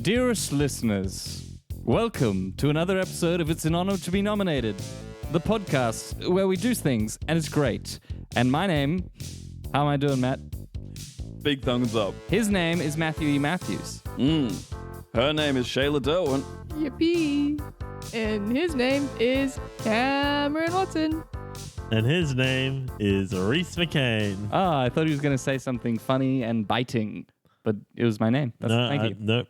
Dearest listeners, welcome to another episode of It's an Honor to be Nominated, the podcast where we do things and it's great. And my name, how am I doing, Matt? Big thumbs up. His name is Matthew E. Matthews. Her name is Shayla Derwent. Yippee! And his name is Cameron Watson. And his name is Rhys McCain. Ah, I thought he was going to say something funny and biting, but it was my name. Thank you.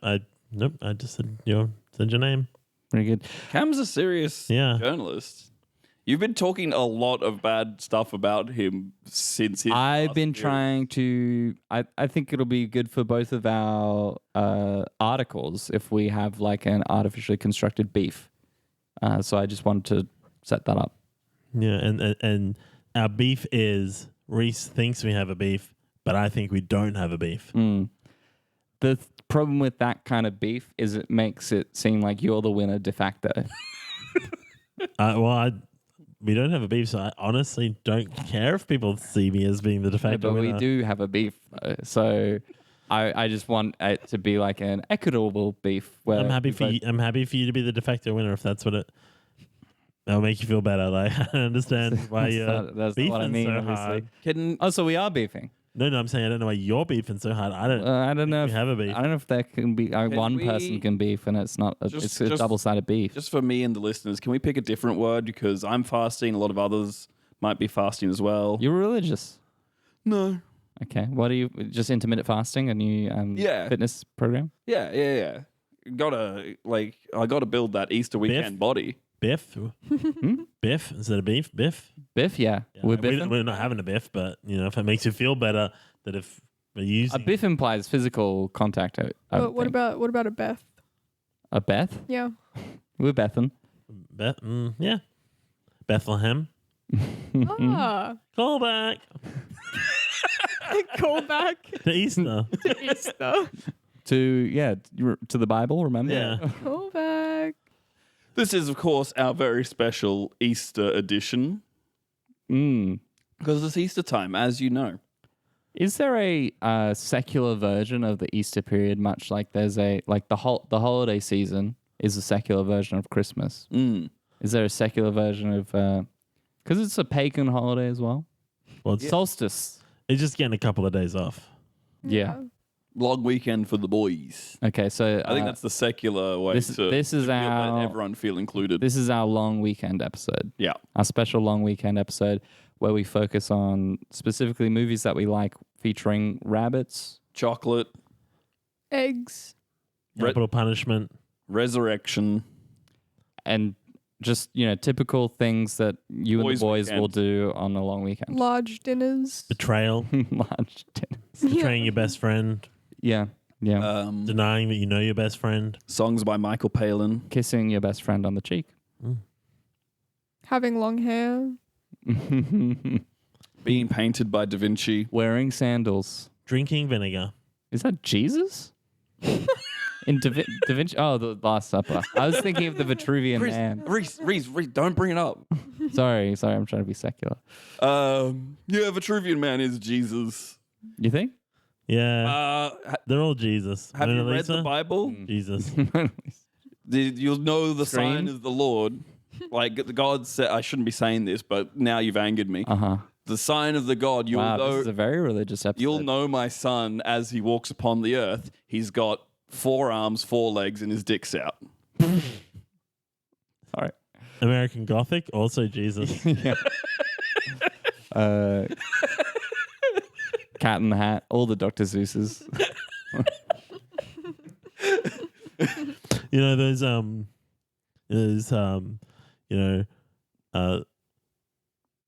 I just said your name. Very good. Cam's a serious Yeah. journalist. You've been talking a lot of bad stuff about him since his I've last been appearance. trying to... I think it'll be good for both of our articles if we have like an artificially constructed beef. So I just wanted to set that up. Yeah, and our beef is Rhys thinks we have a beef, but I think we don't have a beef. The problem with that kind of beef is it makes it seem like you're the winner de facto. We don't have a beef, so I honestly don't care if people see me as being the de facto But winner. we do have a beef, though. So I just want it to be like an equitable beef. Where I'm happy for you. I'm happy for you to be the de facto winner if that's what it. That'll make you feel better. Like I understand why you're that's beefing not what I mean, so obviously. hard. So we are beefing. No, I'm saying I don't know why you're beefing so hard. I don't know we have a beef. I don't know if there can be one we person can beef and it's not. It's a double-sided beef. Just for me and the listeners, can we pick a different word? Because I'm fasting. A lot of others might be fasting as well. You're religious. No. Okay. What are you? Just intermittent fasting, a new fitness program? Yeah. I gotta build that Easter weekend body. Biff? Biff? Is that a beef? Biff? Biff, yeah. We're biffing. We're not having a biff, but if it makes you feel better that if we're using A biff implies physical contact. But what about a Beth? A Beth? Yeah. We're Bethan. yeah. Bethlehem. Ah. Callback Call back to Easter. to Easter. To the Bible, remember? Yeah. Call back. This is, of course, our very special Easter edition. Because it's Easter time, as you know. Is there a secular version of the Easter period, much like there's the holiday season is a secular version of Christmas? Is there a secular version of... Because it's a pagan holiday as well? Well, Solstice. it's just getting a couple of days off. Yeah. Long weekend for the boys. Okay, so... I think that's the secular way this is let our... everyone feel included. This is our long weekend episode. Yeah. Our special long weekend episode where we focus on specifically movies that we like featuring rabbits. Chocolate. Eggs. Capital punishment. Resurrection. And just, typical things that you and the boys will do on a long weekend. Large dinners. Betrayal. Large dinners. Betraying your best friend. Yeah. Denying that you know your best friend. Songs by Michael Palin. Kissing your best friend on the cheek. Having long hair. Being painted by Da Vinci. Wearing sandals. Drinking vinegar. Is that Jesus? In Da Vinci? Oh, the Last Supper. I was thinking of the Vitruvian Man. Rhys, don't bring it up. Sorry, I'm trying to be secular. Vitruvian Man is Jesus. You think? Yeah. They're all Jesus. Have you Mona read Lisa? the Bible? Jesus. You'll know the Scream? sign is the Lord. Like God said, I shouldn't be saying this, but now you've angered me. The sign of the God, This is a very religious episode. You'll know my son as he walks upon the earth. He's got 4 arms, 4 legs, and his dick's out. Sorry. American Gothic, also Jesus. Cat in the Hat, all the Dr. Seuss's.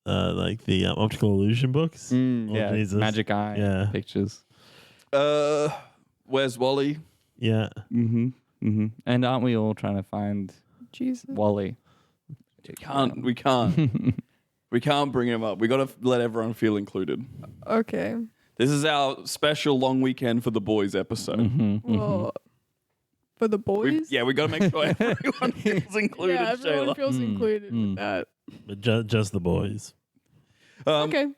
Like the optical illusion books. Yeah, Jesus. Magic Eye pictures. Where's Wally? Yeah. And aren't we all trying to find Jesus. Wally? We can't. We can't bring him up. We got to let everyone feel included. Okay. This is our special long weekend for the boys episode. Well, for the boys? We got to make sure everyone feels included. Yeah, everyone Shayla. feels included with that. But just the boys. Okay.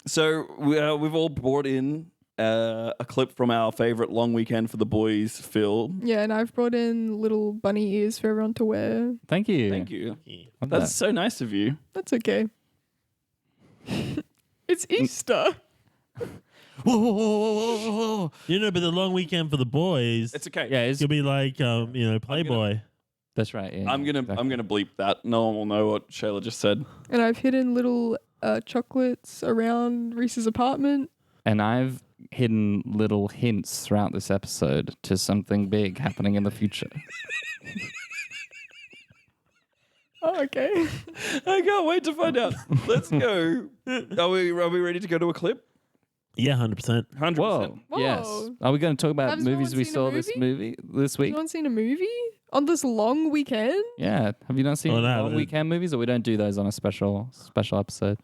So we've all brought in a clip from our favorite long weekend for the boys film. Yeah, and I've brought in little bunny ears for everyone to wear. Thank you. Thank you. Love That's that. so nice of you. That's okay. It's Easter. Whoa, whoa, whoa, whoa, whoa, whoa. You know, but the long weekend for the boys, It's okay. Yeah, it's, you'll be like, Playboy. that's right. Yeah, I'm gonna bleep that. No one will know what Shayla just said. And I've hidden little chocolates around Rhys's apartment. And I've hidden little hints throughout this episode to something big happening in the future. Oh, okay. I can't wait to find out. Let's go. Are we ready to go to a clip? Yeah, 100%. 100%. Whoa. Yes. Whoa. Are we going to talk about Has movies no one we seen a saw this movie? week? Anyone seen a movie on this long weekend? Yeah. Have you not seen Oh, no, long weekend movies, or we don't do those on a special episode?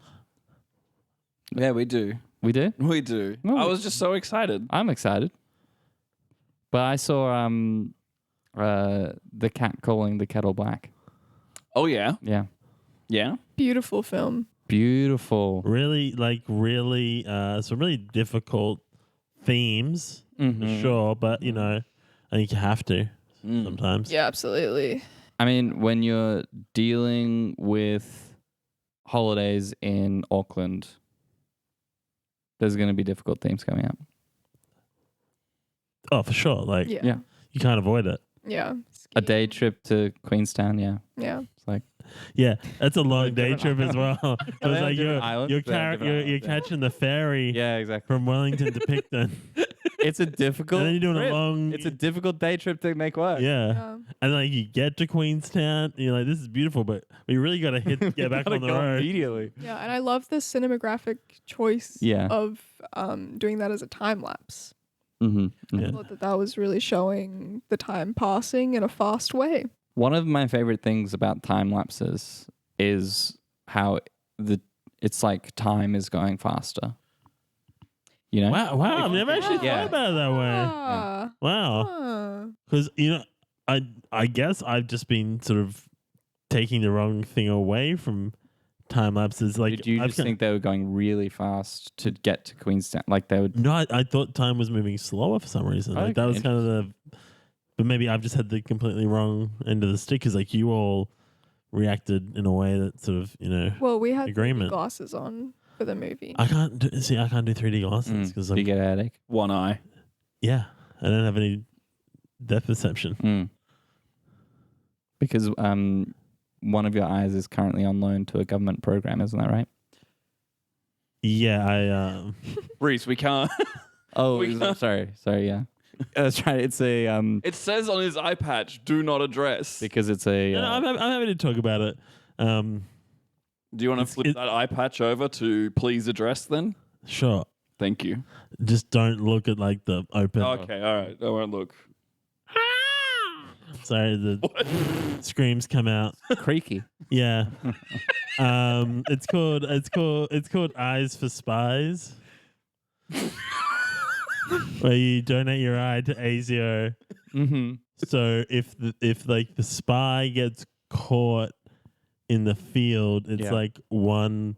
Yeah, we do. We do. We do. No. I was just so excited. I'm excited. But I saw the cat calling the kettle black. Oh, yeah. Yeah. Yeah. Beautiful film. Beautiful. Really, some really difficult themes, for sure. But, I think you have to sometimes. Yeah, absolutely. I mean, when you're dealing with holidays in Auckland, there's going to be difficult themes coming up. Oh, for sure. Like, Yeah. Yeah. you can't avoid it. Yeah. A day trip to Queenstown, yeah. Yeah. It's like, Yeah, that's a long day trip as well. It was They have like different islands. you're They have different you're islands, yeah. catching the ferry yeah, exactly. from Wellington to Picton. It's a difficult And then you're doing a trip. long- It's a difficult day trip to make work. Yeah. Yeah. And like you get to Queenstown, you're like, this is beautiful, but we really got to get back Gotta on the go road. immediately. Yeah, and I love the cinematographic choice Yeah. of doing that as a time lapse. Mm-hmm. Yeah. I thought that was really showing the time passing in a fast way. One of my favorite things about time lapses is how it's like time is going faster. You know? Wow, I've never actually Yeah. thought about it that way. Ah. Wow. Ah. Because, I guess I've just been sort of taking the wrong thing away from time lapses. Like, Did you I've just think they were going really fast to get to Queenstown? Like they would. No, I thought time was moving slower for some reason. Like that Okay, was kind of the. But maybe I've just had the completely wrong end of the stick because, like, you all reacted in a way that sort of, Well, we had Agreement. glasses on for the movie. I can't do 3D glasses because Do you get a headache? One eye. I don't have any depth perception. Mm. Because one of your eyes is currently on loan to a government program, isn't that right? Yeah, Rhys, we can't. Oh, We can't- sorry, yeah. That's right. It's a It says on his eye patch, do not address. because it's a no, I'm happy to talk about it. Do you want to flip it- that eye patch over to please address then? Sure, Thank you. just don't look at like the open. Okay, all right. I won't look. Sorry, the screams come out. creaky. Yeah. It's called Eyes for Spies. Where you donate your eye to ASIO. Mm-hmm. So if the spy gets caught in the field, it's Yeah. like one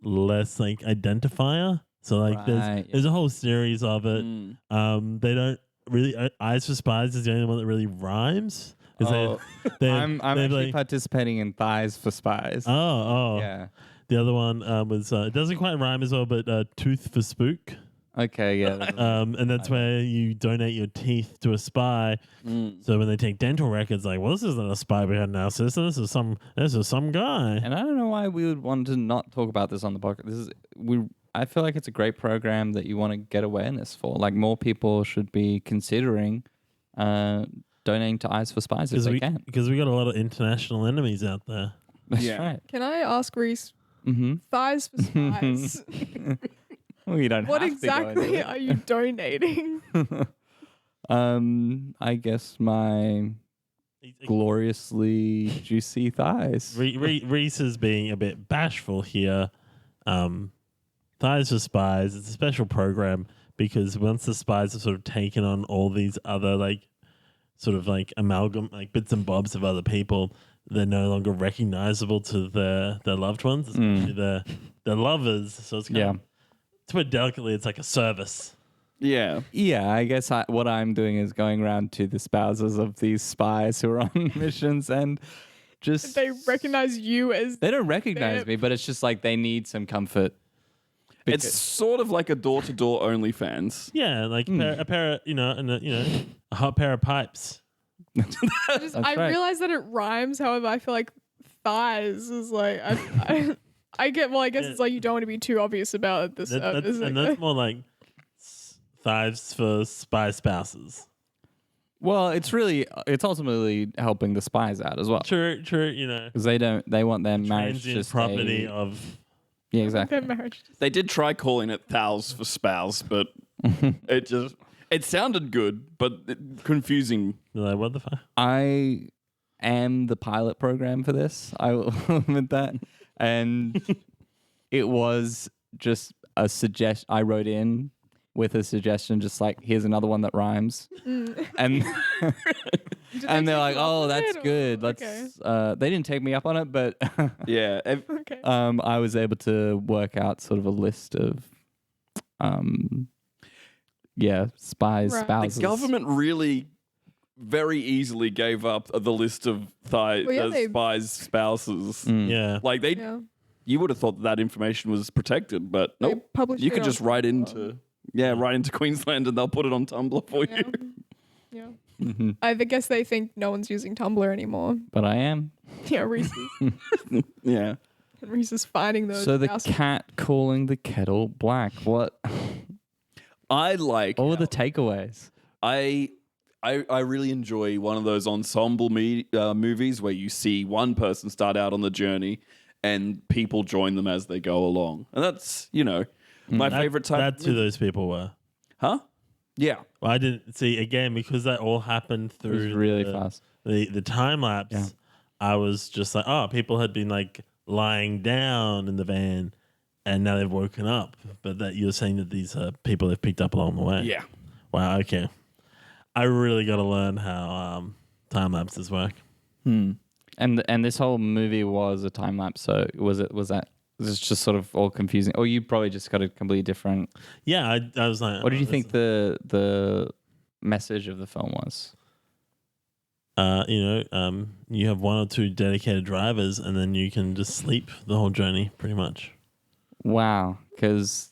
less like identifier. So like Right, yeah. there's a whole series of it. Mm. They don't really Eyes for Spies is the only one that really rhymes. 'Cause Oh, I'm they're actually like- participating in Thighs for Spies. oh. Yeah. The other one was it doesn't quite rhyme as well, but Tooth for Spook. Okay, yeah. And that's where you donate your teeth to a spy. Mm. So when they take dental records, like, well, this isn't a spy we had now, sister. This is some guy. And I don't know why we would want to not talk about this on the podcast. I feel like it's a great program that you want to get awareness for. Like more people should be considering donating to Eyes for Spies if they can. Because we got a lot of international enemies out there. That's Yeah. right. Can I ask Rhys, Mm-hmm. thighs for spies? Well, you don't What have to go into exactly it. are you donating? I guess my gloriously juicy thighs. Rhys is being a bit bashful here. Thighs for Spies, it's a special program because once the spies have sort of taken on all these other like sort of like amalgam like bits and bobs of other people, they're no longer recognizable to their loved ones, especially their lovers. So it's kind of, to put it delicately, it's like a service. Yeah. Yeah, I guess what I'm doing is going around to the spouses of these spies who are on missions and just... They recognize you as... They don't recognize me, but it's just like they need some comfort. It's sort of like a door-to-door OnlyFans. Yeah, like a pair of, a hot pair of pipes. I realize that it rhymes. However, I feel like thighs is like I get. Well, I guess it's like you don't want to be too obvious about this. That's more like thighs for spy spouses. Well, it's ultimately helping the spies out as well. True. Because they want their marriage to stay... property of... Yeah, exactly. Their marriage. They did try calling it thous for spouse, but it sounded good, but confusing. You're like, what the fuck? I am the pilot program for this. I will admit that. And it was just a suggestion. I wrote in with a suggestion, just like, here's another one that rhymes. And and they're like, oh, that's good. Let's. They didn't take me up on it, but Yeah. Okay. I was able to work out sort of a list of spies, Right. spouses. The government really very easily gave up the list of spies' spouses. Yeah. Like you would have thought that information was protected, but They nope. published You it could on just write Tumblr. into Queensland and they'll put it on Tumblr for you. Yeah. Mm-hmm. I guess they think no one's using Tumblr anymore. But I am. Yeah, Rhys Yeah. is finding those. So the spouses. cat calling the kettle black. What? What were the takeaways? I really enjoy one of those ensemble movies where you see one person start out on the journey and people join them as they go along. And that's, my favorite type. That's who those people were. Huh? Yeah. Well, I didn't see, again, because that all happened It was through really fast. The time lapse. Yeah. I was just like, oh, people had been like lying down in the van and now they've woken up. But that you're saying that these are people they've picked up along the way. Yeah. Wow, okay. I really got to learn how time lapses work. And this whole movie was a time lapse. So was it just sort of all confusing? Or you probably just got a completely different... Yeah, I was like... What did you think the message of the film was? You have one or two dedicated drivers and then you can just sleep the whole journey pretty much. Wow. Because,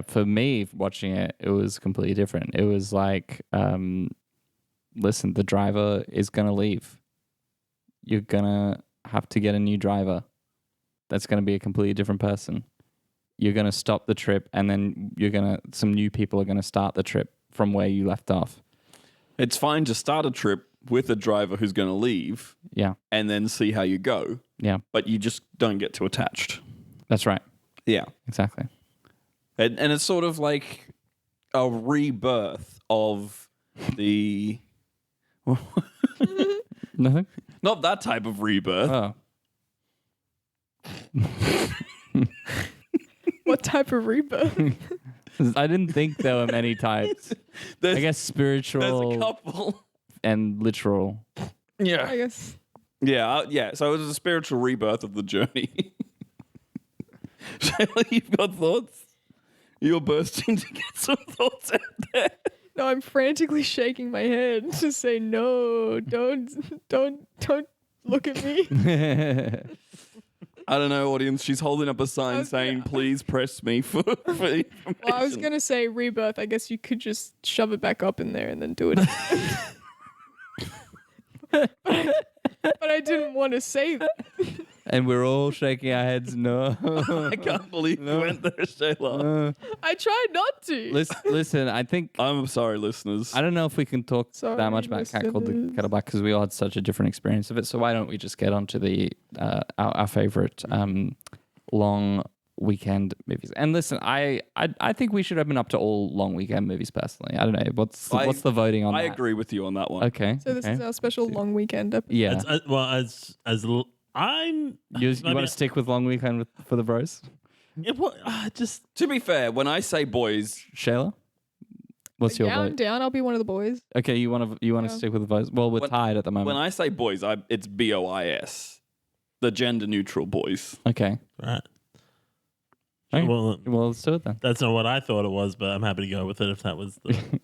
for me watching it, it was completely different. It was like, listen, the driver is going to leave. You're going to have to get a new driver. That's going to be a completely different person. You're going to stop the trip and then some new people are going to start the trip from where you left off. It's fine to start a trip with a driver who's going to leave. Yeah. And then see how you go. Yeah. But you just don't get too attached. That's right. Yeah. Exactly. And it's sort of like a rebirth of the... Nothing? Not that type of rebirth. Oh. What type of rebirth? I didn't think there were many types. I guess spiritual There's a couple. and literal. Yeah. I guess. Yeah. So it was a spiritual rebirth of the journey. Shayla, you've got thoughts? You're bursting to get some thoughts out there. No, I'm frantically shaking my head to say no. Don't look at me. I don't know, audience. She's holding up a sign saying, "Please press me for information." Well, I was gonna say rebirth. I guess you could just shove it back up in there and then do it. But I didn't want to say that. And we're all shaking our heads. No. I can't believe you went there, Shayla. I tried not to. Listen, I think... I'm sorry, listeners. I don't know if we can talk Sorry, that much about Cat Called the listeners. Kettle Black because we all had such a different experience of it. So why don't we just get on to the our favorite long weekend movies? And listen, I think we should open up to all long weekend movies personally. I don't know. What's the voting on I that? agree with you on that one. Okay. So this is our special long weekend episode. Yeah. I'm... You want to stick with long weekend for the bros? Just... To be fair, when I say boys, Shayla? What's your vote? Down. I'll be one of the boys. Okay, you want to stick with the votes? Well, we're tied at the moment. when I say boys, it's BOIS, the gender neutral boys. Okay. Right. Okay. Well, Well, let's do it then. that's not what I thought it was, but I'm happy to go with it if that was the.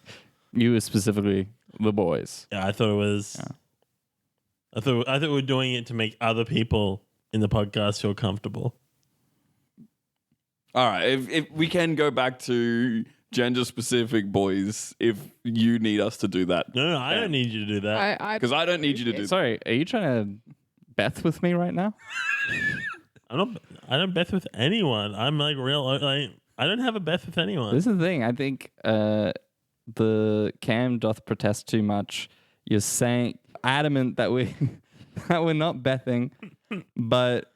You were specifically the boys. Yeah, I thought it was. Yeah. I thought we were doing it to make other people in the podcast feel comfortable. All right, if we can go back to gender specific boys, if you need us to do that. No, I don't need you to do that. Because I don't need you to do that. Sorry, are you trying to Beth with me right now? I don't bet with anyone. I'm like real. Like, I don't have a bet with anyone. This is the thing. I think the Cam doth protest too much. You're saying adamant that we that we're not Bething, but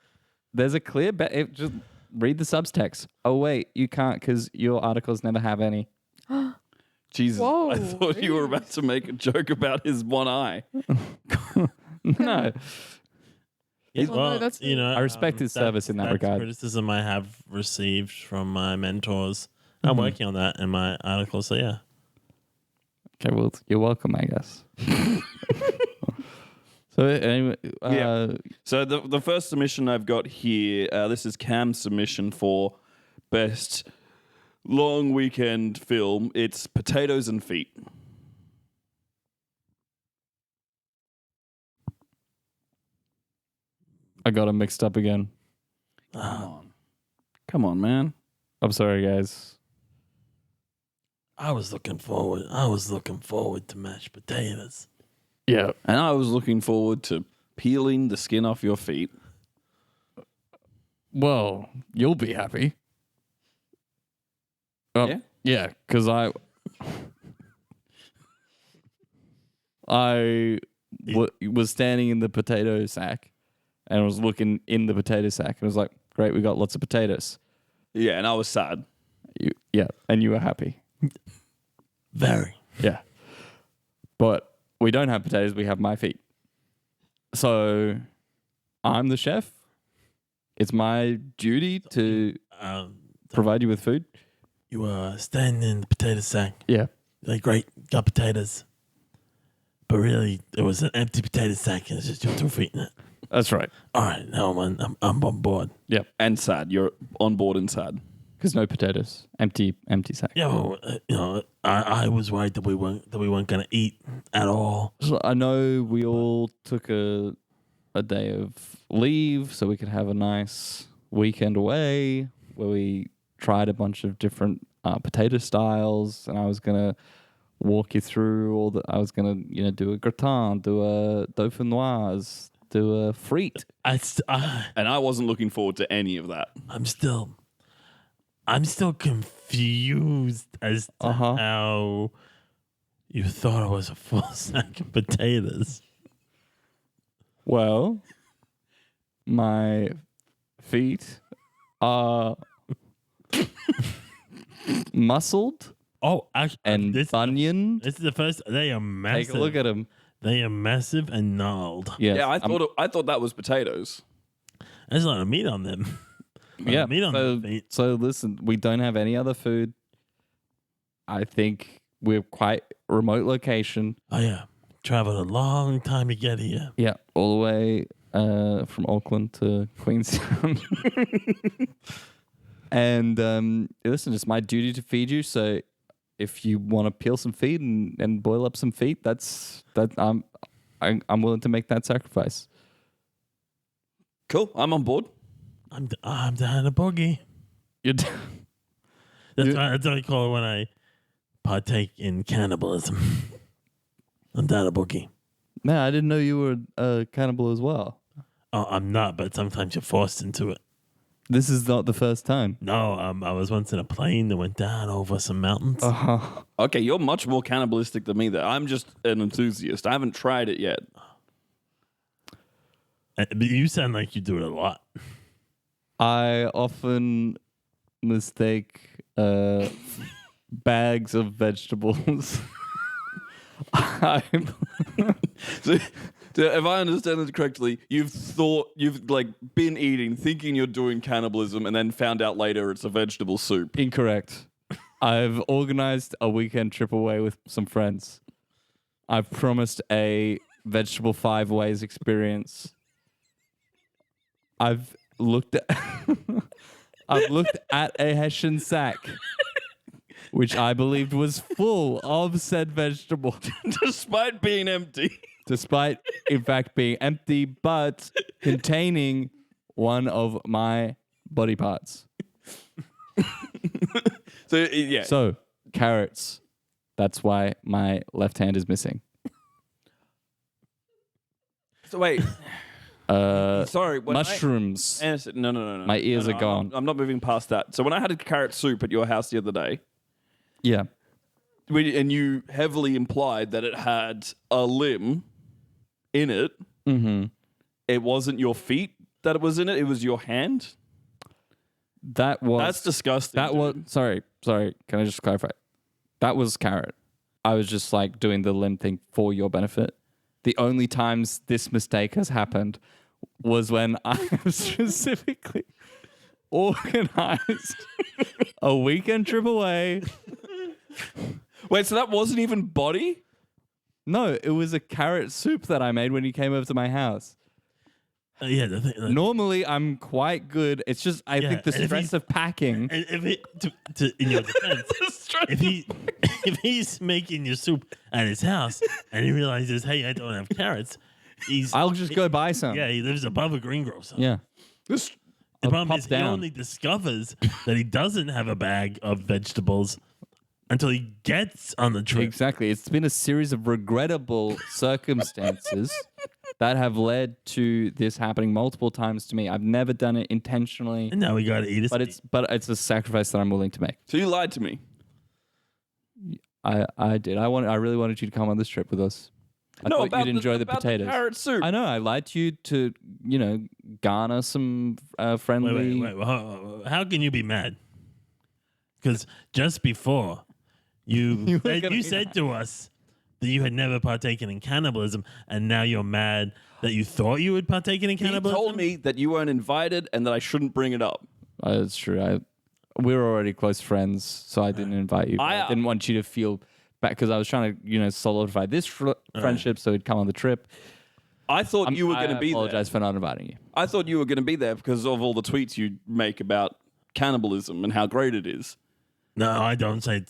there's a clear bet. Just read the subtext. Oh wait, you can't because your articles never have any. Jesus, Whoa, I thought you were about to make a joke about his one eye. No. Yeah, Well, no, that's the- I respect his service in that that's regard. criticism I have received from my mentors. I'm working on that in my article. So yeah, Okay, well, you're welcome, I guess. So anyway, Yeah. So the first submission I've got here, this is Cam's submission for best long weekend film. It's Potatoes and Feet. I got him mixed up again. Come on, man. I'm sorry, guys. I was looking forward to mashed potatoes. Yeah. And I was looking forward to peeling the skin off your feet. Well, you'll be happy. Yeah? Yeah, because was standing in the potato sack and was looking in the potato sack and was like, great, we got lots of potatoes. Yeah, and I was sad. And you were happy. Very. Yeah. But we don't have potatoes, we have my feet. So I'm the chef. It's my duty to provide you with food. You were standing in the potato sack. Yeah. Like, great, got potatoes. But really, it was an empty potato sack and it's just your 2 feet in it. That's right. All right, now I'm on board. Yep. And sad. You're on board and sad. Because no potatoes. Empty sack. Yeah, well, I was worried that we weren't going to eat at all. So I know we all took a day of leave so we could have a nice weekend away where we tried a bunch of different potato styles, and I was gonna walk you through all the. I was gonna do a gratin, do a dauphinoise, do a frite. And I wasn't looking forward to any of that. I'm still confused as to how you thought it was a full sack of potatoes. Well, my feet are muscled Oh, actually, and bunioned. This is the first. They are massive. Take a look at them. They are massive and gnarled. Yes, Yeah, I thought that was potatoes. There's a lot of meat on them. Yeah. Meat on So, the feet. so listen, we don't have any other food. I think we're quite remote location. Oh yeah, traveled a long time to get here. Yeah, all the way from Auckland to Queenstown. And listen, it's my duty to feed you. So if you want to peel some feet and boil up some feet, I'm willing to make that sacrifice. Cool. I'm on board. I'm down a boogie. You're That's what I call it when I partake in cannibalism. I'm down a boogie. Man, I didn't know you were a cannibal as well. Oh, I'm not, but sometimes you're forced into it. This is not the first time. No, I was once in a plane that went down over some mountains. Okay, you're much more cannibalistic than me there. I'm just an enthusiast. I haven't tried it yet. But you sound like you do it a lot. I often mistake bags of vegetables. So if I understand it correctly, you've been eating, thinking you're doing cannibalism, and then found out later it's a vegetable soup. Incorrect. I've organized a weekend trip away with some friends. I've promised a vegetable 5 ways experience. I've looked at I've looked at a Hessian sack, which I believed was full of said vegetable. Despite being empty. Despite, in fact, being empty, but containing one of my body parts. So, carrots. That's why my left hand is missing. So wait. Sorry. Mushrooms. No. My ears are gone. I'm not moving past that. So when I had a carrot soup at your house the other day, Yeah. and you heavily implied that it had a limb in it, it wasn't your feet that it was in it. It was your hand. That's disgusting. That was sorry. Can I just clarify? That was carrot. I was just like doing the limb thing for your benefit. The only times this mistake has happened was when I specifically organized a weekend trip away. Wait, so that wasn't even body? No, it was a carrot soup that I made when you came over to my house. Yeah, the thing, Normally, I'm quite good. It's just I think the stress of packing. And if in your defense, if he's making your soup at his house and he realizes, hey, I don't have carrots, I'll just go buy some. Yeah, he lives above a greengrocer. Yeah. The problem is he only discovers that he doesn't have a bag of vegetables until he gets on the trip. Exactly. It's been a series of regrettable circumstances that have led to this happening multiple times to me. I've never done it intentionally. And now we got to eat it. But it's a sacrifice that I'm willing to make. So you lied to me. I did. I really wanted you to come on this trip with us. I thought you'd enjoy the potatoes. The carrot soup. I know. I lied to you to, garner some friendly. Wait. How can you be mad? Because just before you said to us that you had never partaken in cannibalism, and now you're mad that you thought you would partake in cannibalism? He told me that you weren't invited and that I shouldn't bring it up. That's true. We were already close friends, so I didn't invite you. I didn't want you to feel bad because I was trying to, solidify this friendship so it'd come on the trip. I thought you were going to be there. I apologize for not inviting you. I thought you were going to be there because of all the tweets you make about cannibalism and how great it is. No, I don't say.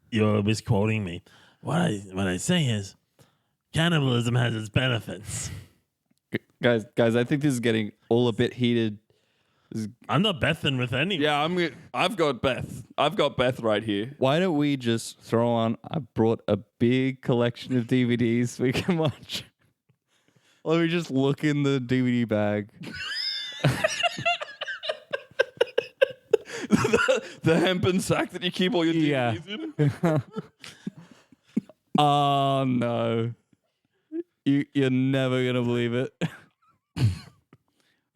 You're misquoting me. What I say is, cannibalism has its benefits. Guys, I think this is getting all a bit heated. I'm not Bething with anyone. Yeah, I've got Beth. I've got Beth right here. Why don't we just throw on? I brought a big collection of DVDs we can watch. Let me just look in the DVD bag. the hempen sack that you keep all your DVDs in? Oh, no. You're never going to believe it.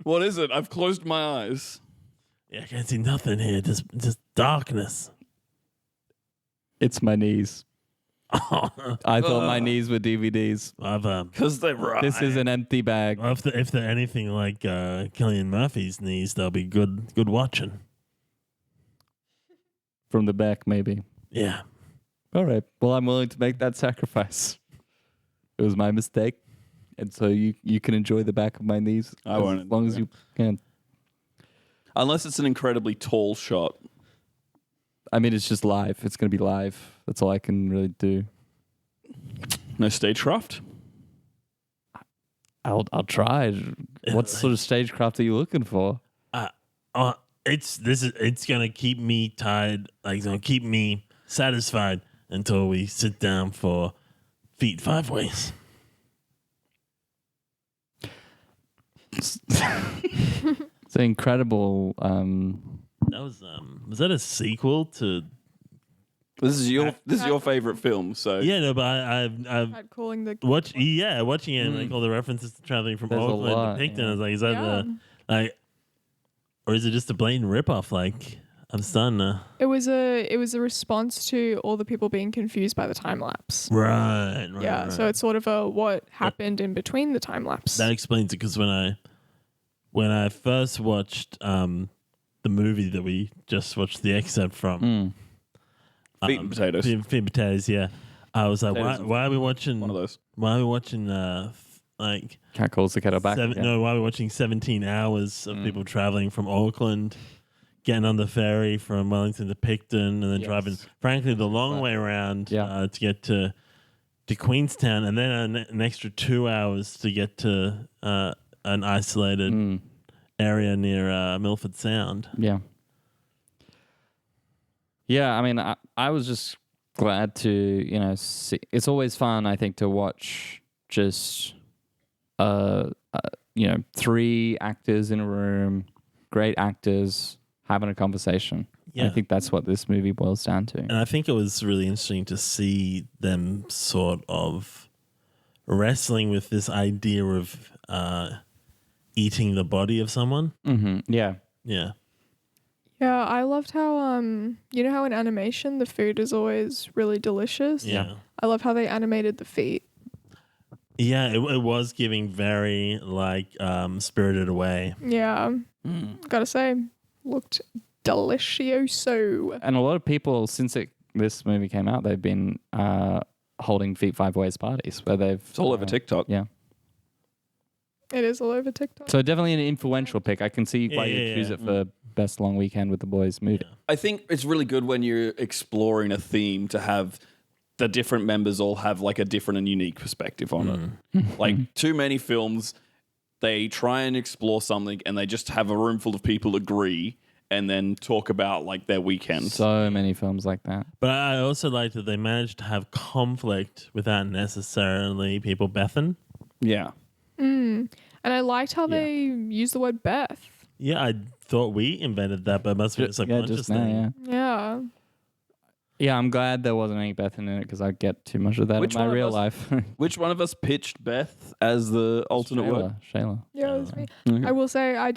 What is it? I've closed my eyes. Yeah, I can't see nothing here. Just darkness. It's my knees. I thought my knees were DVDs. Because they're right. This is an empty bag. Well, if they're anything like Cillian Murphy's knees, they'll be good watching. From the back, maybe. Yeah. All right. Well, I'm willing to make that sacrifice. It was my mistake. And so you can enjoy the back of my knees as long as you can. Unless it's an incredibly tall shot. I mean, it's just live. It's going to be live. That's all I can really do. No stagecraft? I'll try. What sort of stagecraft are you looking for? It's gonna keep me tied. Like it's gonna keep me satisfied until we sit down for feet 5 ways. It's an incredible. That was that a sequel to? This is your favorite film, so yeah. No, but I've calling the watching it, like all the references to traveling from Auckland to Picton. I was like, is that or is it just a blatant ripoff? Like, I'm stunned. It was a response to all the people being confused by the time lapse. Right. Yeah. So it's sort of what happened in between the time lapse. That explains it because when I first watched the movie that we just watched the excerpt from, Feet and Potatoes. Feet and Potatoes. Yeah. I was like, why are we watching one of those? Why are we watching like Cat calls the kettle back. Why are we watching 17 hours of people traveling from Auckland getting on the ferry from Wellington to Picton and then driving, frankly, the long way around to get to Queenstown, and then an extra 2 hours to get to an isolated area near Milford Sound. Yeah. Yeah, I mean, I was just glad to, see. It's always fun, I think, to watch just, 3 actors in a room, great actors having a conversation. Yeah. I think that's what this movie boils down to. And I think it was really interesting to see them sort of wrestling with this idea of eating the body of someone. Mm-hmm. Yeah. Yeah. Yeah, I loved how how in animation the food is always really delicious. Yeah. I love how they animated the feet. Yeah, it was giving very Spirited Away. Yeah. Gotta say, looked delicioso. And a lot of people, since this movie came out, they've been holding Feet 5 Ways parties where they've... It's all over TikTok. Yeah. It is all over TikTok. So definitely an influential pick. I can see why you choose it for Best Long Weekend with the Boys movie. Yeah. I think it's really good when you're exploring a theme to have the different members all have like a different and unique perspective on it. Like too many films, they try and explore something and they just have a room full of people agree and then talk about like their weekend. So many films like that. But I also like that they managed to have conflict without necessarily people Bethan. Yeah. And I liked how they used the word Beth. Yeah, I thought we invented that, but it must be a subconscious just now, thing. Yeah. Yeah, I'm glad there wasn't any Beth in it because I get too much of that in my real life. Which one of us pitched Beth as the alternate word? Shayla. Yeah, that's me. Okay. I will say I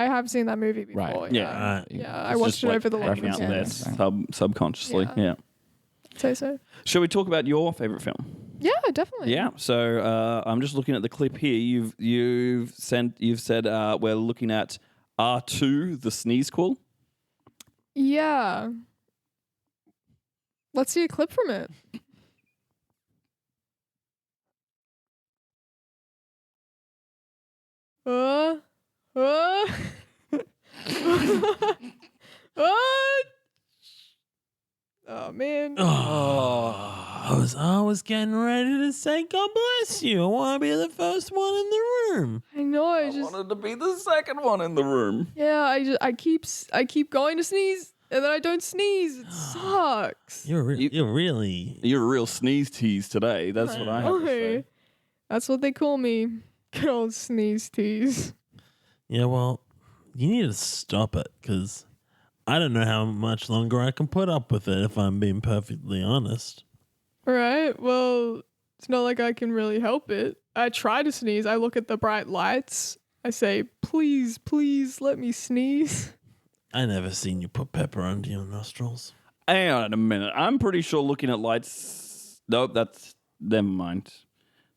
have seen that movie before. Right. Yeah. Right. Yeah, I It's watched just it like over the long hanging out there weekend. subconsciously. Yeah. Yeah. So. Shall we talk about your favorite film? Yeah, definitely. Yeah. So I'm just looking at the clip here. You've said we're looking at R2, the Sneeze Quill. Yeah. Let's see a clip from it. What? Oh man. Oh, I was getting ready to say God bless you. I want to be the first one in the room. I know. I Wanted to be the second one in the room. Yeah. I keep going to sneeze and then I don't sneeze. It sucks. You're really You're a real sneeze tease today. That's what I have to say. That's what they call me. Good old sneeze tease. Yeah. Well, you need to stop it because I don't know how much longer I can put up with it. If I'm being perfectly honest. All right. Well, it's not like I can really help it. I try to sneeze. I look at the bright lights. I say, please, please let me sneeze. I never seen you put pepper under your nostrils. Hang on a minute. I'm pretty sure looking at lights. Nope, that's never mind.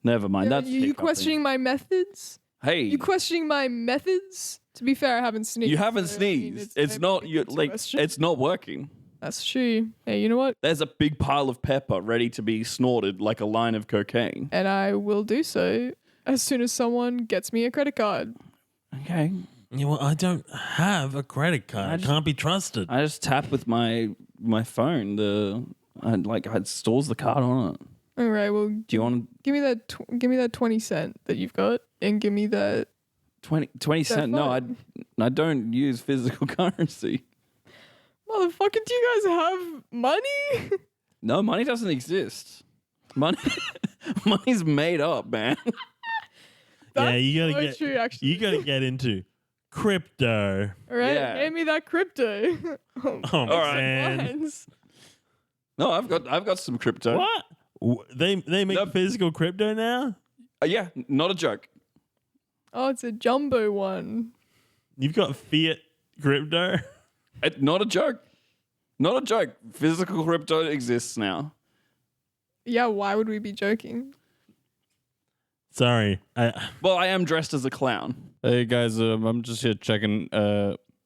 Never mind. That's you questioning my methods? Hey, You questioning my methods? To be fair, I haven't sneezed. you haven't so, I mean, sneezed. It's not you. Like it's not working. That's true. Hey, you know what? There's a big pile of pepper ready to be snorted like a line of cocaine. And I will do so as soon as someone gets me a credit card. Okay. Yeah, well, I don't have a credit card. I can't be trusted. I just tap with my phone. It stores the card on it. All right. Well, Do you want give me that 20 cent that you've got, and give me that 20 cent? No, I don't use physical currency. motherfucker. Do you guys have money? No, money doesn't exist. Money's made up, man. Yeah, you so gotta get. true, actually. You gotta get into crypto. All right, Yeah. hand me that crypto. Oh All right. man, Lines. No, I've got some crypto. what? They make No. physical crypto now? Yeah, not a joke. Oh, it's a jumbo one. You've got fiat crypto? Not a joke. Not a joke. Physical crypto exists now. Yeah, why would we be joking? Sorry. Well, I am dressed as a clown. Hey guys, I'm just here checking.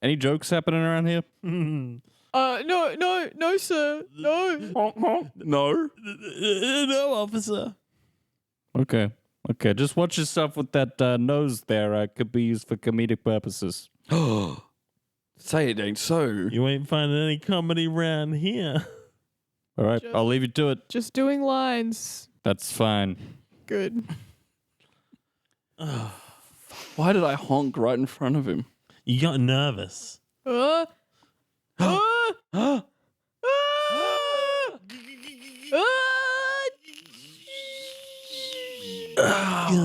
Any jokes happening around here? No, sir. No. No. No, officer. Okay. Just watch yourself with that nose there. Could be used for comedic purposes. Say it ain't so. You ain't finding any comedy around here. All right, Just- I'll leave you to it. Just doing lines. That's fine. Good. Why did I honk right in front of him? You got nervous. Uh, uh, uh,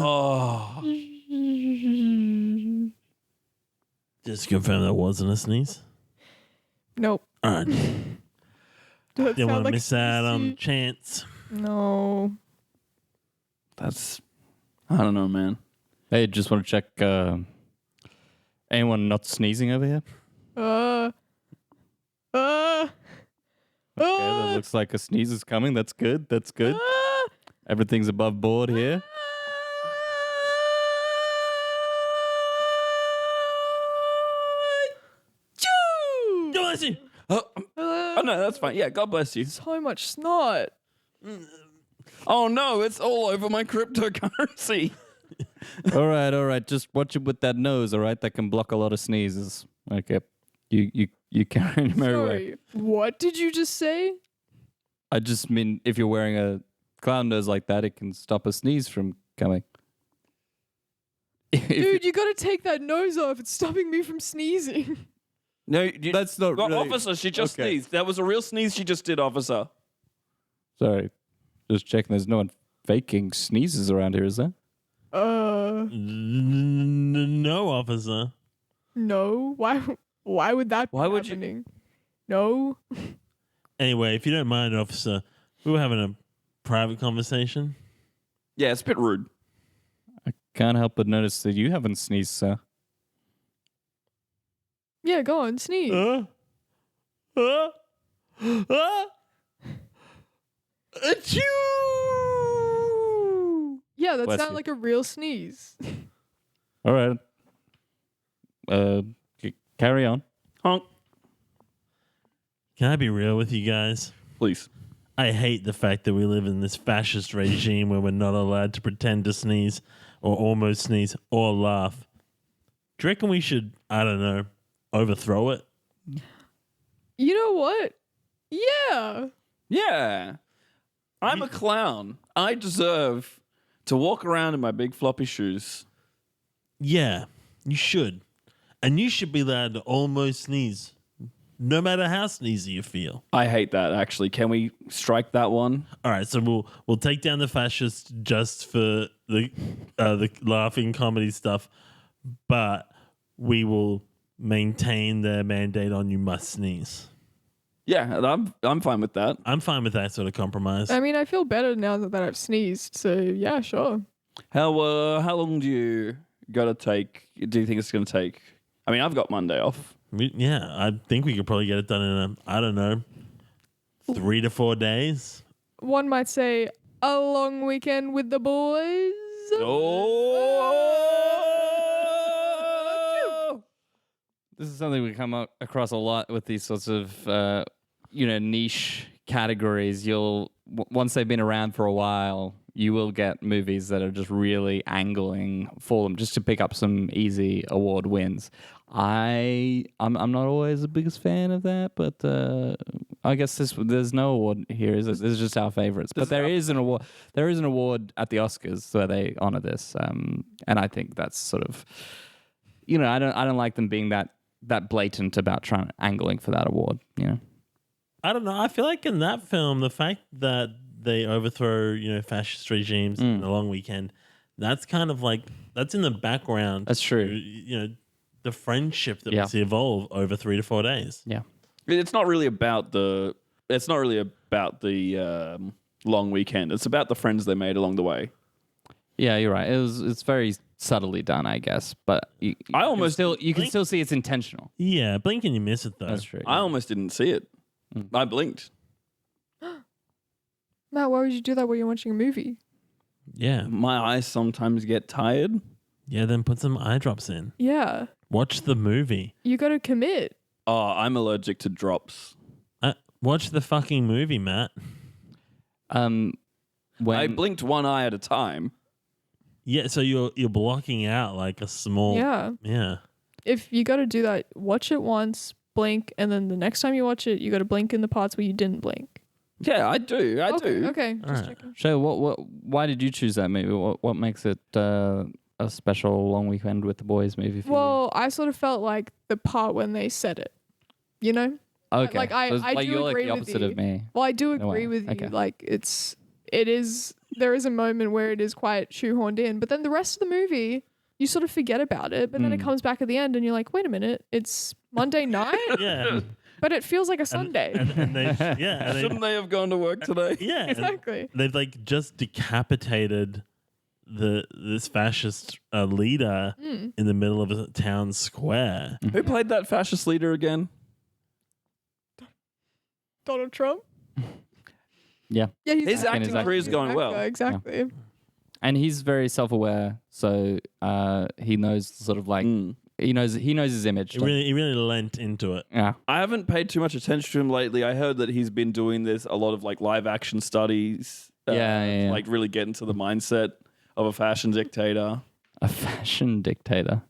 Oh. Just confirm that wasn't a sneeze. Nope. All right. That Didn't want sound to like miss out on the sneezy. chance. No. That's, I don't know, man. Hey, just want to check. Anyone not sneezing over here? Okay, that looks like a sneeze is coming. That's good. That's good. Everything's above board here. Choo! God bless you. Oh, no, that's fine. Yeah, God bless you. So much snot. Oh, no, it's all over my cryptocurrency. All right. Just watch it with that nose. All right, that can block a lot of sneezes. Okay, you carry him everywhere. Sorry. What did you just say? I just mean if you're wearing a clown nose like that, it can stop a sneeze from coming. Dude, you gotta take that nose off. It's stopping me from sneezing. No, That's not well, really... officer, she just Okay. sneezed. That was a real sneeze she just did, officer. Sorry, just checking. There's no one faking sneezes around here, is there? No, officer. No. Why would that Why be would you- happening? No. Anyway, if you don't mind, officer, we were having a private conversation. Yeah, it's a bit rude. I can't help but notice that you haven't sneezed, sir. Yeah, go on, sneeze. Uh, Achoo! Yeah, that Bless sounded you. like a real sneeze. All right. Carry on. Honk, Can I be real with you guys? please. I hate the fact that we live in this fascist regime where we're not allowed to pretend to sneeze or almost sneeze or laugh. Do you reckon we should, I don't know, overthrow it? You know what? Yeah. Yeah. I'm a clown. I deserve to walk around in my big floppy shoes. Yeah, you should. And you should be allowed to almost sneeze, no matter how sneezy you feel. I hate that, actually. Can we strike that one? All right, so we'll take down the fascists just for the laughing comedy stuff, but we will maintain the mandate on you must sneeze. Yeah, I'm fine with that. I'm fine with that sort of compromise. I mean, I feel better now that I've sneezed. So yeah, sure. How long do you gotta take? Do you think it's gonna take? I mean, I've got Monday off. Yeah, I think we could probably get it done in I don't know, 3 to 4 days. One might say a long weekend with the boys. Oh! This is something we come across a lot with these sorts of, niche categories. Once they've been around for a while, you will get movies that are just really angling for them just to pick up some easy award wins. I'm not always the biggest fan of that, but I guess there's no award here, is it? This is just our favorites. But there is an award. There is an award at the Oscars where they honor this, and I think that's sort of, I don't like them being that blatant about angling for that award. I don't know. I feel like in that film, the fact that they overthrow, fascist regimes in the long weekend, that's kind of like, that's in the background. That's true. The friendship that we see evolve over 3 to 4 days. Yeah. It's not really about the. It's not really about the long weekend. It's about the friends they made along the way. Yeah, you're right. It's very subtly done, I guess, but you can still see it's intentional. Yeah, blink and you miss it though. That's true. I almost didn't see it. I blinked. Matt, why would you do that while you're watching a movie? Yeah. My eyes sometimes get tired. Yeah, then put some eye drops in. Yeah. Watch the movie. You got to commit. Oh, I'm allergic to drops. Watch the fucking movie, Matt. When I blinked one eye at a time. Yeah, so you're blocking out like a small. Yeah. Yeah. If you got to do that, watch it once, blink, and then the next time you watch it, you got to blink in the parts where you didn't blink. Yeah, I do. I do. Okay, just Alright. checking. So why did you choose that movie? What makes it a special long weekend with the boys movie for Well, I sort of felt like the part when they said it, you know? you? Okay. like, I- So it's I like do you're like agree the with opposite you. of me. Well, I do In a way. agree with you. Okay. Like, there is a moment where it is quite shoehorned in, but then the rest of the movie, you sort of forget about it, but then it comes back at the end and you're like, wait a minute, it's Monday night, Yeah. but it feels like a Sunday. And they, yeah. And Shouldn't they have gone to work today? yeah. and Exactly. they've like just decapitated this fascist leader in the middle of a town square. Who played that fascist leader again? Donald Trump. Yeah. Yeah, he's His acting exactly. career's going well. Exactly. And he's very self-aware, so he knows sort of like he knows his image. He really lent into it. Yeah. I haven't paid too much attention to him lately. I heard that he's been doing a lot of like live action studies. Yeah. Like really get into the mindset of a fashion dictator. A fashion dictator.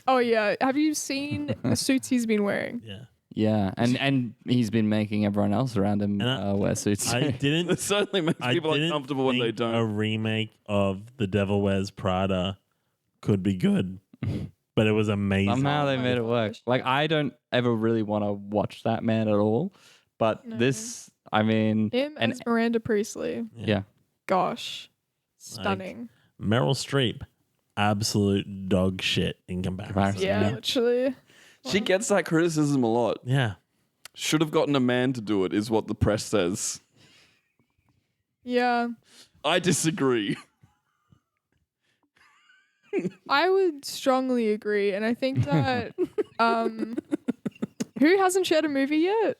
Oh yeah. Have you seen the suits he's been wearing? Yeah. Yeah, and he's been making everyone else around him And wear suits. I didn't. It certainly makes people didn't uncomfortable when they think don't. A remake of The Devil Wears Prada could be good, but it was amazing. Somehow they Oh my made it work. gosh. Like I don't ever really want to watch that man at all, but No. this, I mean, Him and as Miranda Priestley. yeah, Gosh. Stunning. Meryl Streep, absolute dog shit in comparison. yeah, Yeah. literally. She gets that criticism a lot. Yeah. Should have gotten a man to do it, is what the press says. Yeah. I disagree. I would strongly agree, and I think that who hasn't shared a movie yet?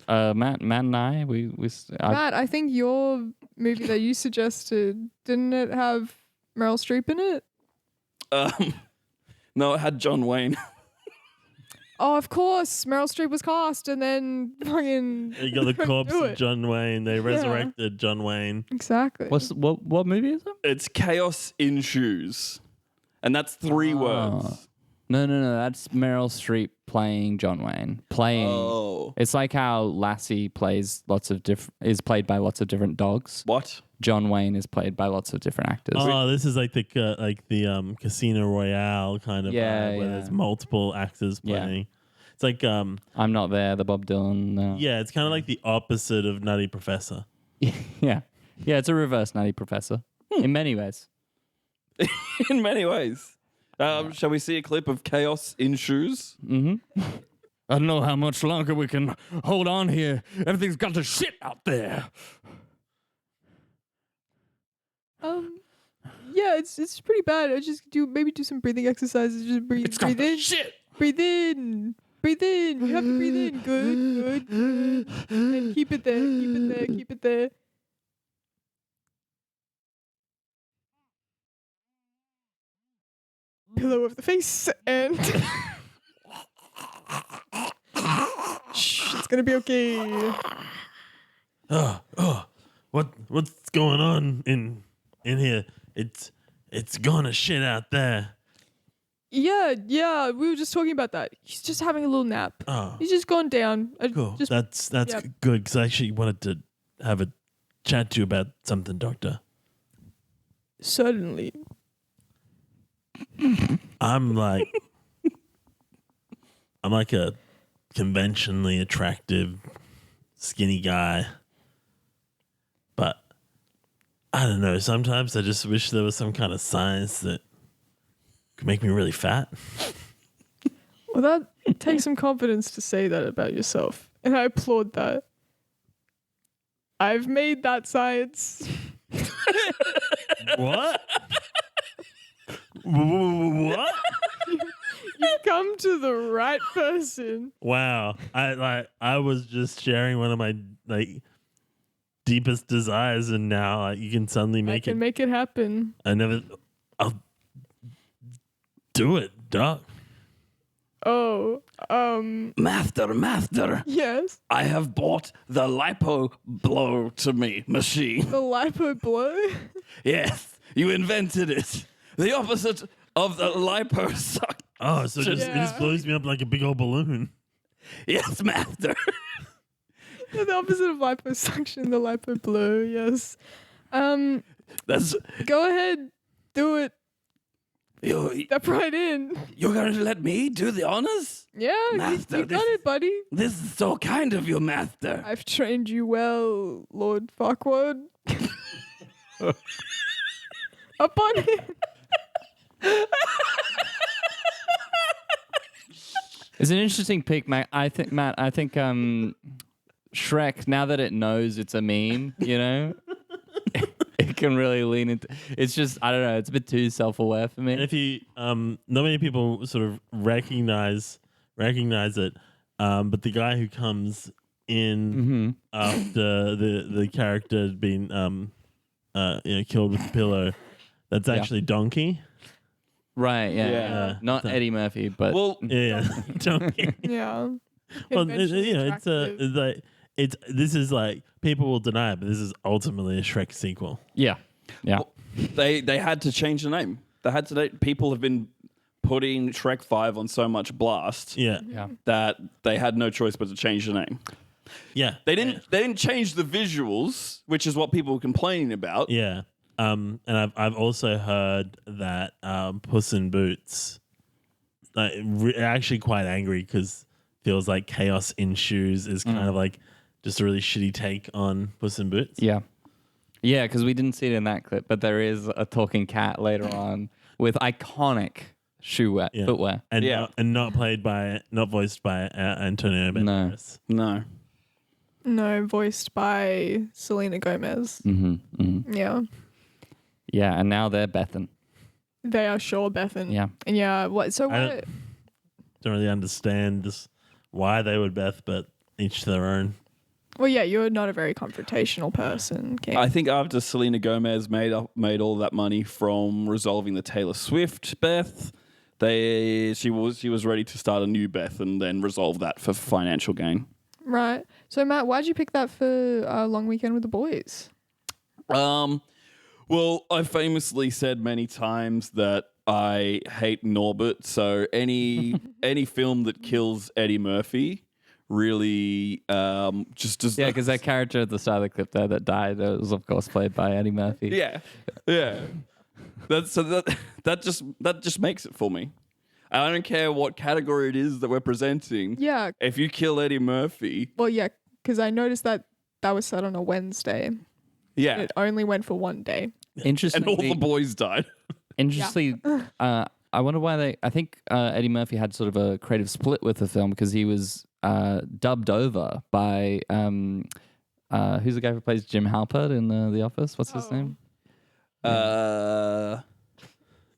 Matt and I, Matt, I think your movie that you suggested, didn't it have Meryl Streep in it? No, it had John Wayne. Oh, of course. Meryl Streep was cast and then fucking You got the couldn't corpse do of it. John Wayne. They resurrected John Wayne. Exactly. what movie is it? It's Chaos in Shoes. And that's 3 words. No, that's Meryl Streep playing John Wayne. Oh. It's like how Lassie is played by lots of different dogs. What? John Wayne is played by lots of different actors. Oh, this is like the Casino Royale kind of vibe where there's multiple actors Yeah. playing. It's like I'm Not There, the Bob Dylan. yeah, it's kind of like the opposite of Nutty Professor. Yeah, it's a reverse Nutty Professor in many ways. In many ways. Shall we see a clip of Chaos in Shoes? Mm-hmm. I don't know how much longer we can hold on here. Everything's got to shit out there. Yeah, it's pretty bad. I just do some breathing exercises. Just breathe in. Shit. Breathe in. Breathe in. You have to breathe in. Good. And keep it there. Keep it there. Pillow of the face and shh, it's gonna be okay. What's going on in here? It's gonna shit out there. Yeah, we were just talking about that. He's just having a little nap. Oh, He's just gone down. cool. Just, That's yep. good because I actually wanted to have a chat to you about something, Doctor. Certainly. I'm like a conventionally attractive, skinny guy. But I don't know. Sometimes I just wish there was some kind of science that could make me really fat. Well, that takes some confidence to say that about yourself. And I applaud that. I've made that science. What? What? You've come to the right person. Wow. I was just sharing one of my deepest desires, and now you can suddenly I make can it. make it happen. I'll do it, Doc. Oh, Master, yes. I have bought the lipo blow to me machine. The lipo blow. Yes, you invented it. The opposite of the lipo suck. Oh, so it just blows me up like a big old balloon. Yes, master. The opposite of liposuction, the lipo blow. Yes. That's Go ahead, do it. you. Step right in. You're going to let me do the honors? Yeah, Master, you got it, buddy. This is so kind of you, master. I've trained you well, Lord Farquaad. Up on him. It's an interesting pick, Matt. I think Shrek, now that it knows it's a meme, you know, it can really lean into. It's just, I don't know, it's a bit too self-aware for me. And if you, not many people sort of recognize it, but the guy who comes in after the character had been, killed with the pillow, that's actually Donkey. Right? Yeah. Yeah. Not Eddie Murphy, but Well, Yeah, Donkey. Yeah. Well, Conventionally it's attractive. like this is like people will deny it, but this is ultimately a Shrek sequel. yeah. they had to change the name. They had to. People have been putting Shrek 5 on so much blast Yeah, that they had no choice but to change the name. yeah. They didn't change the visuals, which is what people were complaining about. Yeah. And I've also heard that Puss in Boots actually quite angry because feels like Chaos in Shoes is kind of like just a really shitty take on Puss in Boots. Yeah. Yeah, because we didn't see it in that clip, but there is a talking cat later on with iconic footwear. And Yeah. not voiced by Antonio Banderas. No. No, voiced by Selena Gomez. Yeah. Yeah, and now they're Bethan. They are sure Bethan. Yeah. And yeah, what? So I what? don't really understand why they would Beth, but each to their own. Well, yeah, you're not a very confrontational person. Okay. I think after Selena Gomez made all that money from resolving the Taylor Swift Beth, she was ready to start a new Beth and then resolve that for financial gain. Right. So Matt, why'd you pick that for Long Weekend with the Boys? Well, I famously said many times that I hate Norbert, so any film that kills Eddie Murphy really just does. Yeah, because that character at the start of the clip there that died was, of course, played by Eddie Murphy. Yeah. That just makes it for me. I don't care what category it is that we're presenting. Yeah. If you kill Eddie Murphy, Well, yeah, because I noticed that was set on a Wednesday. yeah, It only went for one day. and Interestingly, all the boys died. Interestingly, I wonder why I think Eddie Murphy had sort of a creative split with the film because he was dubbed over by who's the guy who plays Jim Halpert in The Office? What's his name?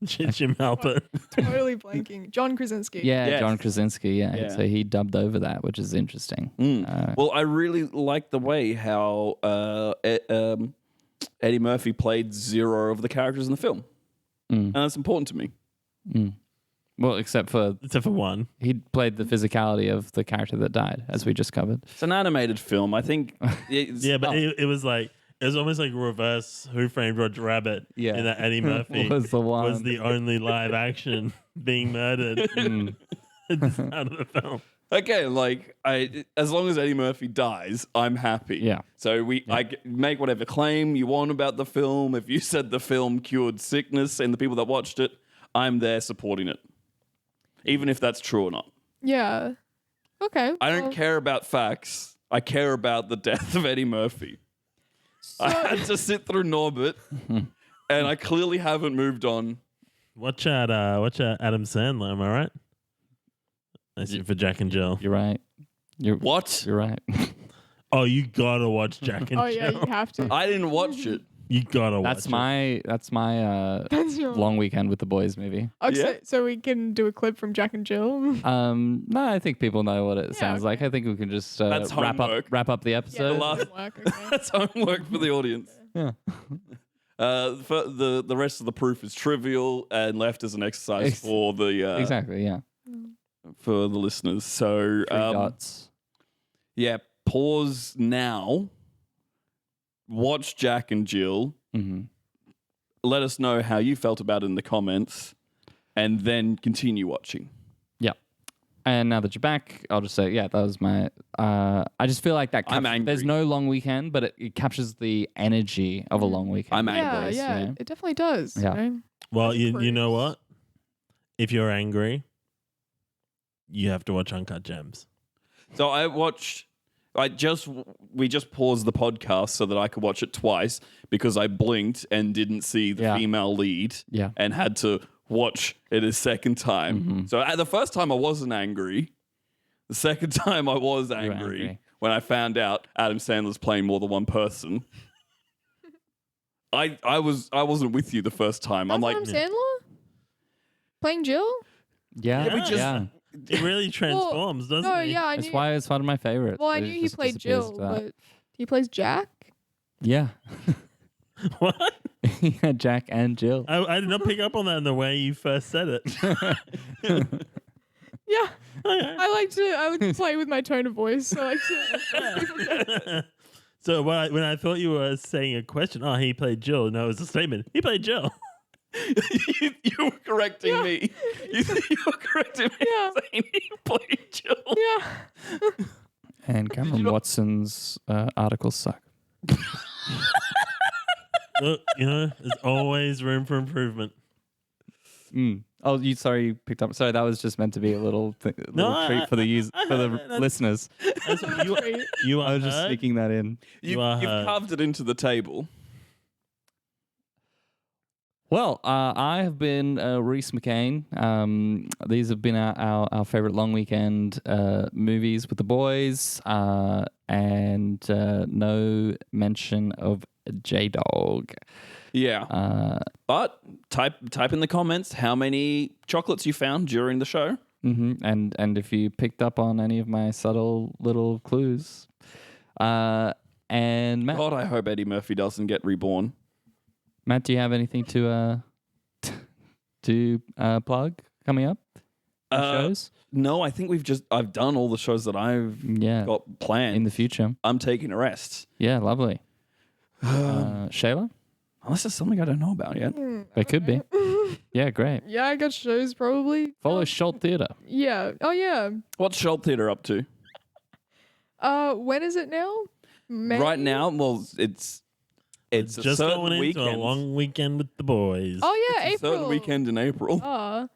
Jim Halpert. Totally blanking. John Krasinski. Yeah, Yes. John Krasinski. Yeah. Yeah. So he dubbed over that, which is interesting. Well, I really like the way how Eddie Murphy played zero of the characters in the film, and that's important to me. Well, except for one. he played the physicality of the character that died, as we just covered. It's an animated film. I think. Yeah, but it was like it was almost like reverse Who Framed Roger Rabbit. Yeah. In that Eddie Murphy Was the one. was the only live action being murdered at the start of the film. Okay, like as long as Eddie Murphy dies, I'm happy. Yeah. So I make whatever claim you want about the film. If you said the film cured sickness and the people that watched it, I'm there supporting it, even if that's true or not. Yeah. Okay. I don't care about facts. I care about the death of Eddie Murphy. I had to sit through Norbert, and I clearly haven't moved on. Watch out Adam Sandler, am I right? That's it for Jack and Jill. You're right. What? You're right. Oh, you gotta watch Jack and Oh Jill. yeah, you have to. I didn't watch it. You gotta watch That's it. my That's your Long Weekend with the Boys movie. Okay, Yeah. so we can do a clip from Jack and Jill. No, I think people know what it sounds okay. like. I think we can just That's homework. wrap up the episode. The last- Work, okay. That's homework for the audience. Yeah. For the rest of the proof is trivial and left as an exercise for the Exactly. Yeah. for the listeners. So 3 dots. yeah, pause now. Watch Jack and Jill. Mm-hmm. Let us know how you felt about it in the comments. and then continue watching. Yeah. And now that you're back, I'll just say, that was my. I just feel like that. I'm angry. There's no long weekend, but it captures the energy of a long weekend. I'm angry. Yeah, you know? it definitely does. Yeah. You know? Well, you Cruise. know what? If you're angry, you have to watch Uncut Gems. So we just paused the podcast so that I could watch it twice because I blinked and didn't see the female lead and had to watch it a second time. Mm-hmm. So the first time I wasn't angry. The second time I was angry when I found out Adam Sandler's playing more than one person. I wasn't with you the first time. That's I'm like, Adam Sandler playing Jill. Yeah. It really transforms, doesn't No, it? yeah, I That's knew. why it's one of my favorites. Well, I It knew he just played disappears Jill, to that. but he plays Jack. Yeah. What? Yeah, Jack and Jill. I did not pick up on that in the way you first said it. Yeah, Okay. I like to play with my tone of voice. I like to. So when I thought you were saying a question, he played Jill. No, it was a statement. He played Jill. you were correcting me. You were correcting me saying he played Jill. Yeah. And Cameron Watson's articles suck. Look, there's always room for improvement. Oh, you picked up. Sorry, that was just meant to be a little treat for the listeners. That's what you are I was just heard. sneaking that in. You've are carved it into the table. Well, I have been Rhys McCain. These have been our favorite long weekend movies with the boys, and no mention of J-Dog. Yeah. But type in the comments how many chocolates you found during the show. Mm-hmm. And if you picked up on any of my subtle little clues. And Matt, God, I hope Eddie Murphy doesn't get reborn. Matt, do you have anything to plug coming up? Shows? No, I think I've done all the shows that I've got planned. In the future. I'm taking a rest. Yeah, lovely. Shayla? Unless there's something I don't know about yet. There could be. Yeah, great. Yeah, I got shows probably. Follow Schultz Theatre. Yeah. Oh yeah. What's Schultz Theatre up to? When is it now? May? Right now, well, it's It's a just certain going into weekend. a long weekend with the boys. Oh yeah, It's a April. certain weekend in April. Follow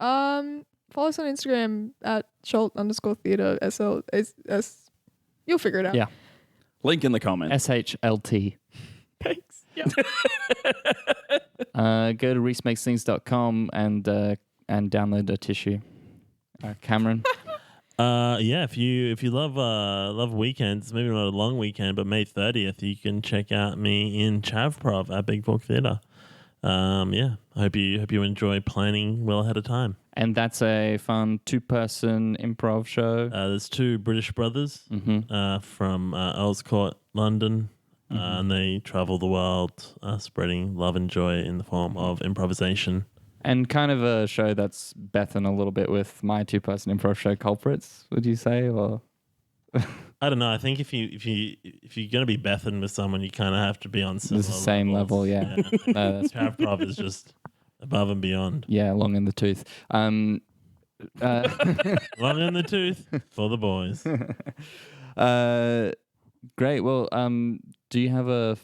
us on Instagram at Schultz_theater. SLS. You'll figure it out. Yeah. Link in the comments. SHLT. Thanks. Yeah. Go to rhysmakesthings.com and download a tissue. Cameron? If you love weekends, maybe not a long weekend, but May 30th, you can check out me in Chavprov at Big Fork Theatre. I hope you enjoy planning well ahead of time. And that's a fun 2-person improv show. There's 2 British brothers from Earls Court, London, and they travel the world spreading love and joy in the form of improvisation. And kind of a show that's Bethan a little bit with my 2-person improv show, Culprits, would you say? Or I don't know. I think if you're gonna be Bethan with someone, you kind of have to be on similar the same levels. level, yeah. Chavprov is just above and beyond. Yeah, long in the tooth. Long in the tooth for the boys. Great. Well, do you have a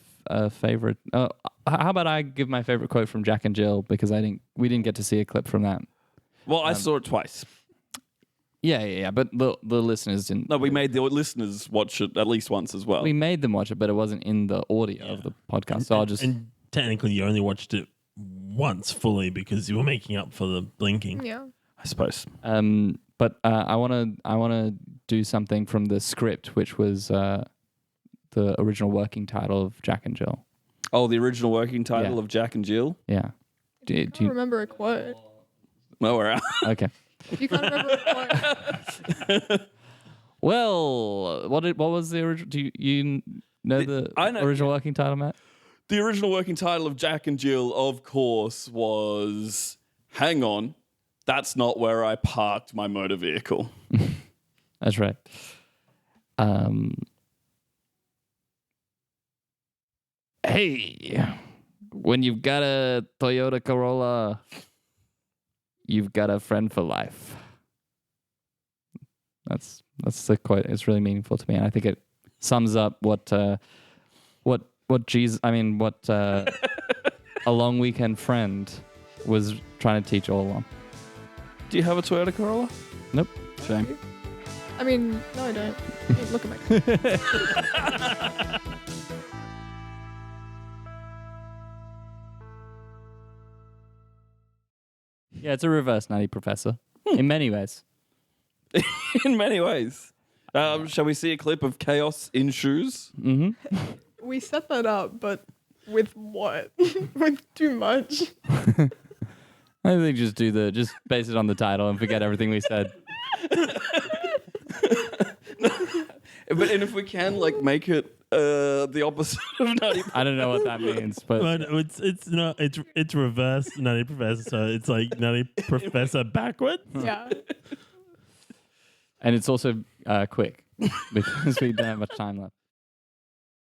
favorite? How about I give my favorite quote from Jack and Jill, because we didn't get to see a clip from that. Well, I saw it twice. Yeah. But the listeners didn't. No, we made the listeners watch it at least once as well. We made them watch it, but it wasn't in the audio of the podcast. So I'll just. And technically, you only watched it once fully because you were making up for the blinking. Yeah. I suppose. But I wanna do something from the script, which was the original working title of Jack and Jill. Oh, the original working title Yeah. of Jack and Jill? Yeah. Do I don't you, remember a quote. No, we're out. okay. If you can't remember a quote. Well, what was the original? Do you know the I know- original working title, Matt? The original working title of Jack and Jill, of course, was Hang On, That's Not Where I Parked My Motor Vehicle. That's right. Hey, when you've got a Toyota Corolla, you've got a friend for life. That's the quote. It's really meaningful to me, and I think it sums up what Jesus. I mean, what a long weekend friend was trying to teach all along. Do you have a Toyota Corolla? Nope. Shame. I mean, no, I don't. Look at my. Yeah, it's a reverse Nutty Professor in many ways. In many ways. Shall we see a clip of chaos in shoes? Mm-hmm. We set that up, but with what? With too much. I think just base it on the title and forget everything we said. But if we can make it the opposite of Nutty. I don't know what that means, but it's reverse Nutty Professor, so it's like Nutty Professor backwards. Yeah. and it's also quick because we don't have much time left.